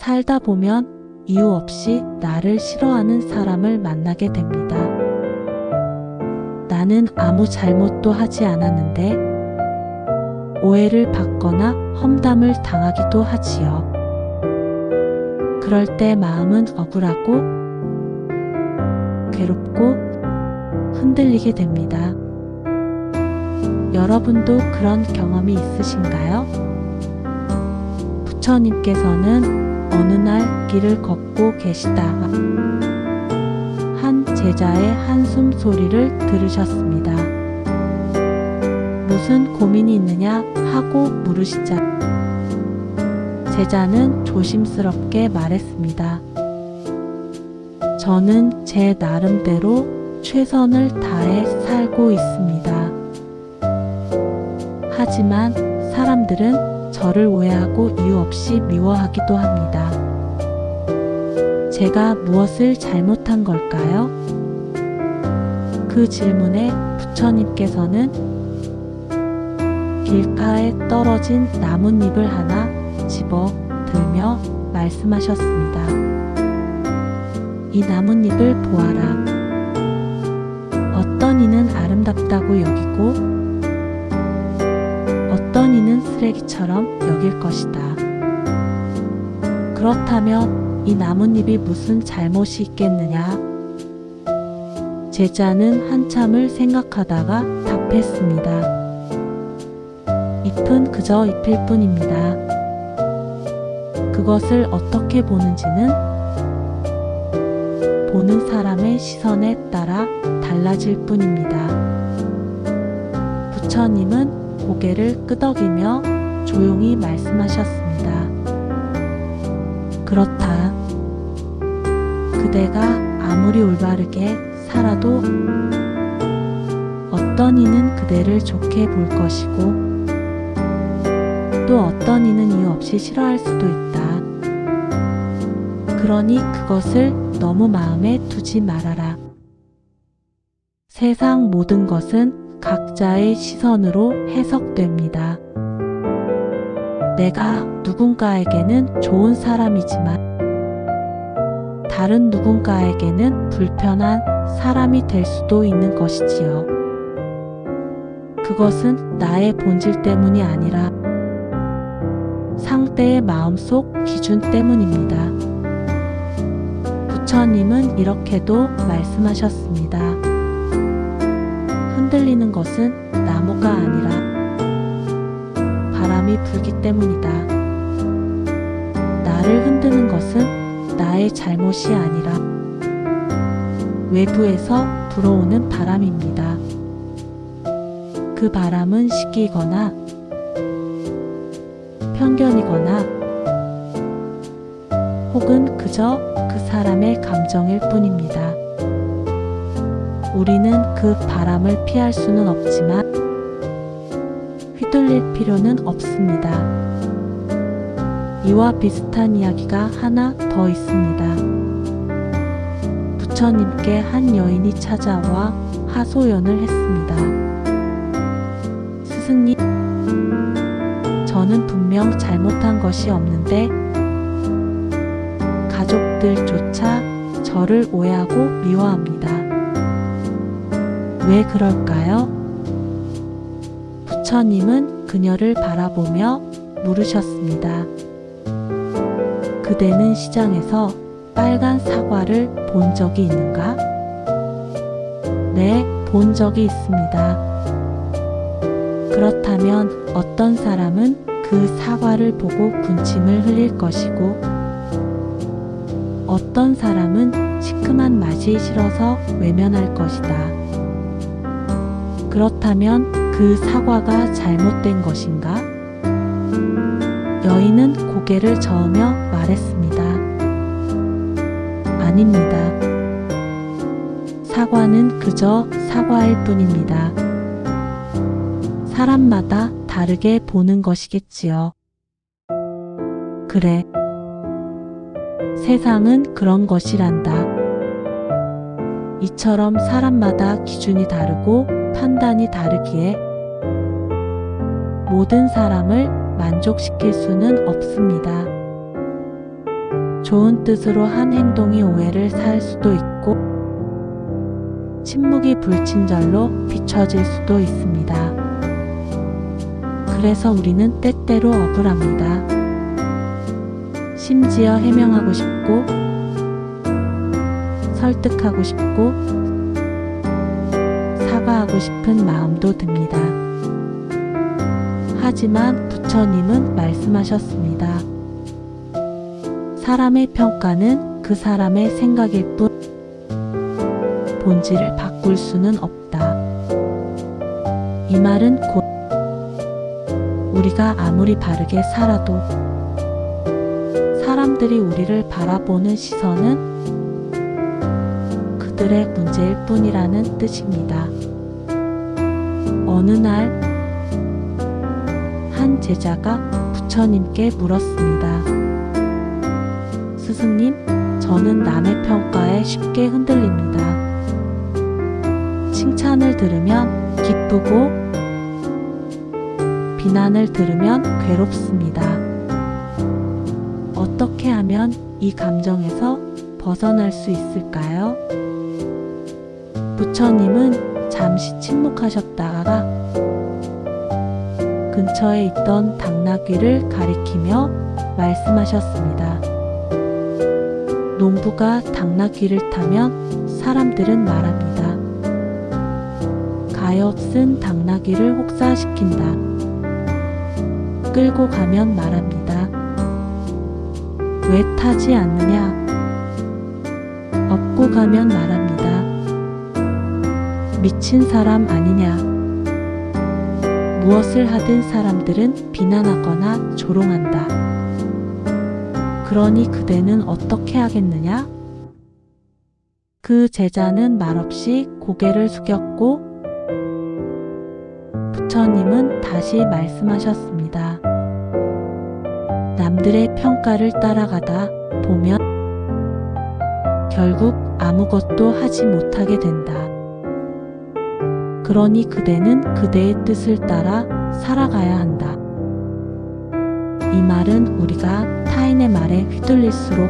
살다 보면 이유 없이 나를 싫어하는 사람을 만나게 됩니다. 나는 아무 잘못도 하지 않았는데 오해를 받거나 험담을 당하기도 하지요. 그럴 때 마음은 억울하고 괴롭고 흔들리게 됩니다. 여러분도 그런 경험이 있으신가요? 부처님께서는 어느 날 길을 걷고 계시다가 한 제자의 한숨 소리를 들으셨습니다. 무슨 고민이 있느냐 하고 물으시자 제자는 조심스럽게 말했습니다. 저는 제 나름대로 최선을 다해 살고 있습니다. 하지만 사람들은 저를 오해하고 이유 없이 미워하기도 합니다. 제가 무엇을 잘못한 걸까요? 그 질문에 부처님께서는 길가에 떨어진 나뭇잎을 하나 집어 들며 말씀하셨습니다. 이 나뭇잎을 보아라. 어떤 이는 아름답다고 여기고 어떤 이는 쓰레기처럼 여길 것이다. 그렇다면 이 나뭇잎이 무슨 잘못이 있겠느냐? 제자는 한참을 생각하다가 답했습니다. 잎은 그저 잎일 뿐입니다. 그것을 어떻게 보는지는 보는 사람의 시선에 따라 달라질 뿐입니다. 부처님은 고개를 끄덕이며 조용히 말씀하셨습니다. 그렇다. 그대가 아무리 올바르게 살아도 어떤 이는 그대를 좋게 볼 것이고 또 어떤 이는 이유 없이 싫어할 수도 있다. 그러니 그것을 너무 마음에 두지 말아라. 세상 모든 것은 각자의 시선으로 해석됩니다. 내가 누군가에게는 좋은 사람이지만 다른 누군가에게는 불편한 사람이 될 수도 있는 것이지요. 그것은 나의 본질 때문이 아니라 상대의 마음속 기준 때문입니다. 부처님은 이렇게도 말씀하셨습니다. 흔들리는 것은 나무가 아니라 바람이 불기 때문이다. 나를 흔드는 것은 나의 잘못이 아니라 외부에서 불어오는 바람입니다. 그 바람은 시기거나 편견이거나 혹은 그저 그 사람의 감정일 뿐입니다. 우리는 그 바람을 피할 수는 없지만 휘둘릴 필요는 없습니다. 이와 비슷한 이야기가 하나 더 있습니다. 부처님께 한 여인이 찾아와 하소연을 했습니다. 스승님, 저는 분명 잘못한 것이 없는데 가족들조차 저를 오해하고 미워합니다. 왜 그럴까요? 부처님은 그녀를 바라보며 물으셨습니다. 그대는 시장에서 빨간 사과를 본 적이 있는가? 네, 본 적이 있습니다. 그렇다면 어떤 사람은 그 사과를 보고 군침을 흘릴 것이고 어떤 사람은 시큼한 맛이 싫어서 외면할 것이다. 그렇다면 그 사과가 잘못된 것인가? 여인은 고개를 저으며 말했습니다. 아닙니다. 사과는 그저 사과일 뿐입니다. 사람마다 다르게 보는 것이겠지요. 그래. 세상은 그런 것이란다. 이처럼 사람마다 기준이 다르고 판단이 다르기에 모든 사람을 만족시킬 수는 없습니다. 좋은 뜻으로 한 행동이 오해를 살 수도 있고, 침묵이 불친절로 비춰질 수도 있습니다. 그래서 우리는 때때로 억울합니다. 심지어 해명하고 싶고, 설득하고 싶고, 사과하고 싶은 마음도 듭니다. 하지만 부처님은 말씀하셨습니다. 사람의 평가는 그 사람의 생각일 뿐, 본질을 바꿀 수는 없다. 이 말은 곧 우리가 아무리 바르게 살아도 사람들이 우리를 바라보는 시선은 그들의 문제일 뿐이라는 뜻입니다. 어느 날 한 제자가 부처님께 물었습니다. 스승님, 저는 남의 평가에 쉽게 흔들립니다. 칭찬을 들으면 기쁘고 비난을 들으면 괴롭습니다. 어떻게 하면 이 감정에서 벗어날 수 있을까요? 부처님은 잠시 침묵하셨다가 근처에 있던 당나귀를 가리키며 말씀하셨습니다. 농부가 당나귀를 타면 사람들은 말합니다. 가엾은 당나귀를 혹사시킨다. 끌고 가면 말합니다. 왜 타지 않느냐? 업고 가면 말합니다. 미친 사람 아니냐? 무엇을 하든 사람들은 비난하거나 조롱한다. 그러니 그대는 어떻게 하겠느냐? 그 제자는 말없이 고개를 숙였고 부처님은 다시 말씀하셨습니다. 남들의 평가를 따라가다 보면 결국 아무것도 하지 못하게 된다. 그러니 그대는 그대의 뜻을 따라 살아가야 한다. 이 말은 우리가 타인의 말에 휘둘릴수록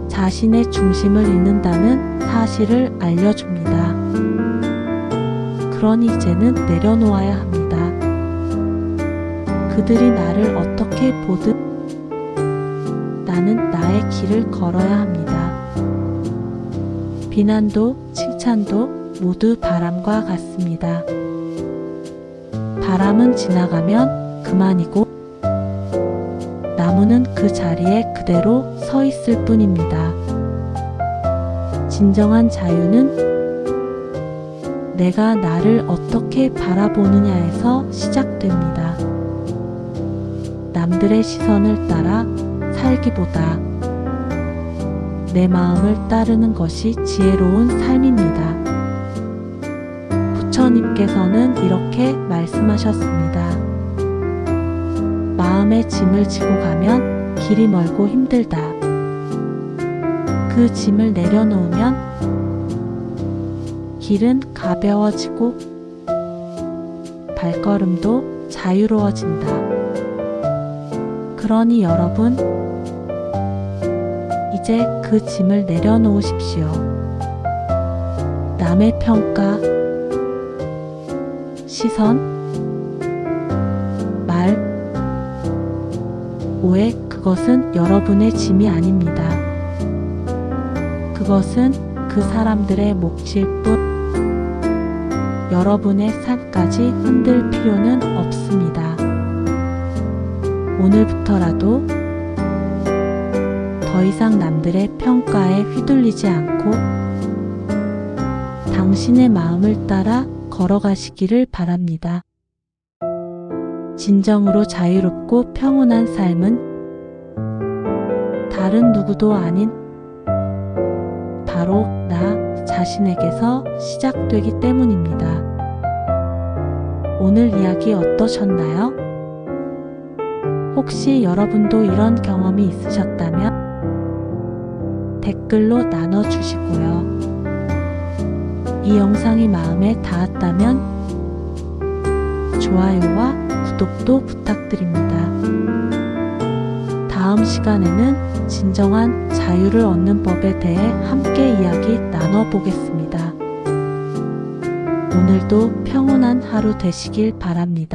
자신의 중심을 잃는다는 사실을 알려줍니다. 그러니 이제는 내려놓아야 합니다. 그들이 나를 어떻게 보든 나는 나의 길을 걸어야 합니다. 비난도 칭찬도 모두 바람과 같습니다. 바람은 지나가면 그만이고 나무는 그 자리에 그대로 서 있을 뿐입니다. 진정한 자유는 내가 나를 어떻게 바라보느냐에서 시작됩니다. 남들의 시선을 따라 살기보다 내 마음을 따르는 것이 지혜로운 삶입니다. 부처님께서는 이렇게 말씀하셨습니다. 마음의 짐을 지고 가면 길이 멀고 힘들다. 그 짐을 내려놓으면 길은 가벼워지고 발걸음도 자유로워진다. 그러니 여러분, 이제 그 짐을 내려놓으십시오. 남의 평가, 시선, 말, 오해, 그것은 여러분의 짐이 아닙니다. 그것은 그 사람들의 몫일 뿐, 여러분의 삶까지 흔들 필요는 없습니다. 오늘부터라도 더 이상 남들의 평가에 휘둘리지 않고 당신의 마음을 따라 걸어가시기를 바랍니다. 진정으로 자유롭고 평온한 삶은 다른 누구도 아닌 바로 나 자신에게서 시작되기 때문입니다. 오늘 이야기 어떠셨나요? 혹시 여러분도 이런 경험이 있으셨다면 댓글로 나눠주시고요. 이 영상이 마음에 닿았다면 좋아요와 구독도 부탁드립니다. 다음 다음 시간에는 진정한 자유를 얻는 법에 대해 함께 이야기 나눠보겠습니다. 오늘도 평온한 하루 되시길 바랍니다.